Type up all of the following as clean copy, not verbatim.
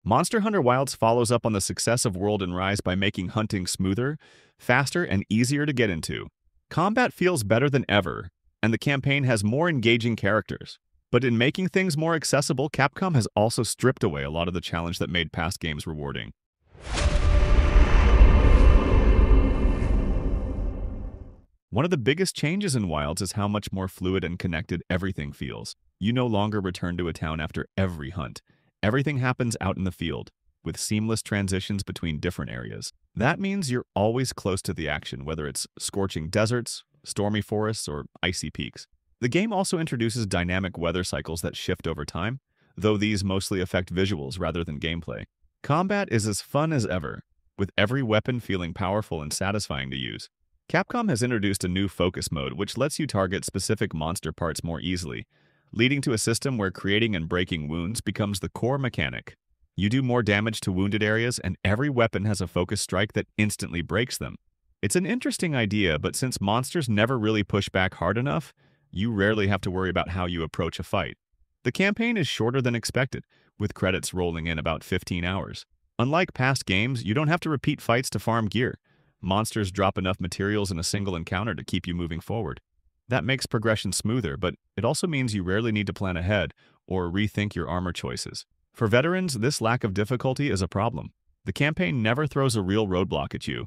Monster Hunter Wilds follows up on the success of World and Rise by making hunting smoother, faster, and easier to get into. Combat feels better than ever, and the campaign has more engaging characters. But in making things more accessible, Capcom has also stripped away a lot of the challenge that made past games rewarding. One of the biggest changes in Wilds is how much more fluid and connected everything feels. You no longer return to a town after every hunt. Everything happens out in the field, with seamless transitions between different areas. That means you're always close to the action, whether it's scorching deserts, stormy forests, or icy peaks. The game also introduces dynamic weather cycles that shift over time, though these mostly affect visuals rather than gameplay. Combat is as fun as ever, with every weapon feeling powerful and satisfying to use. Capcom has introduced a new focus mode which lets you target specific monster parts more easily, leading to a system where creating and breaking wounds becomes the core mechanic. You do more damage to wounded areas, and every weapon has a focus strike that instantly breaks them. It's an interesting idea, but since monsters never really push back hard enough, you rarely have to worry about how you approach a fight. The campaign is shorter than expected, with credits rolling in about 15 hours. Unlike past games, you don't have to repeat fights to farm gear. Monsters drop enough materials in a single encounter to keep you moving forward. That makes progression smoother, but it also means you rarely need to plan ahead or rethink your armor choices. For veterans, this lack of difficulty is a problem. The campaign never throws a real roadblock at you,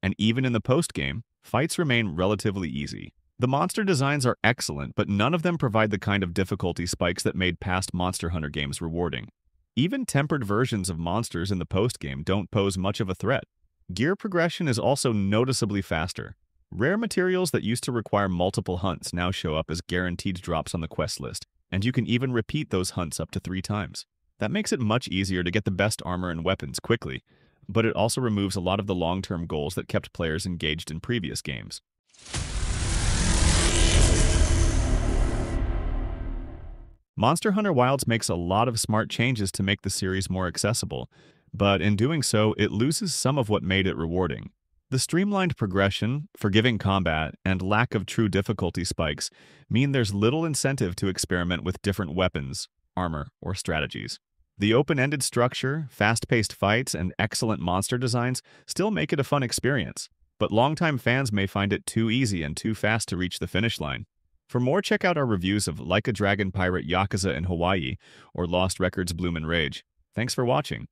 and even in the post-game, fights remain relatively easy. The monster designs are excellent, but none of them provide the kind of difficulty spikes that made past Monster Hunter games rewarding. Even tempered versions of monsters in the post-game don't pose much of a threat. Gear progression is also noticeably faster. Rare materials that used to require multiple hunts now show up as guaranteed drops on the quest list, and you can even repeat those hunts up to 3 times. That makes it much easier to get the best armor and weapons quickly, but it also removes a lot of the long-term goals that kept players engaged in previous games. Monster Hunter Wilds makes a lot of smart changes to make the series more accessible, but in doing so, it loses some of what made it rewarding. The streamlined progression, forgiving combat, and lack of true difficulty spikes mean there's little incentive to experiment with different weapons, armor, or strategies. The open-ended structure, fast-paced fights, and excellent monster designs still make it a fun experience, but longtime fans may find it too easy and too fast to reach the finish line. For more, check out our reviews of Like a Dragon Pirate Yakuza in Hawaii or Lost Records Bloom and Rage. Thanks for watching.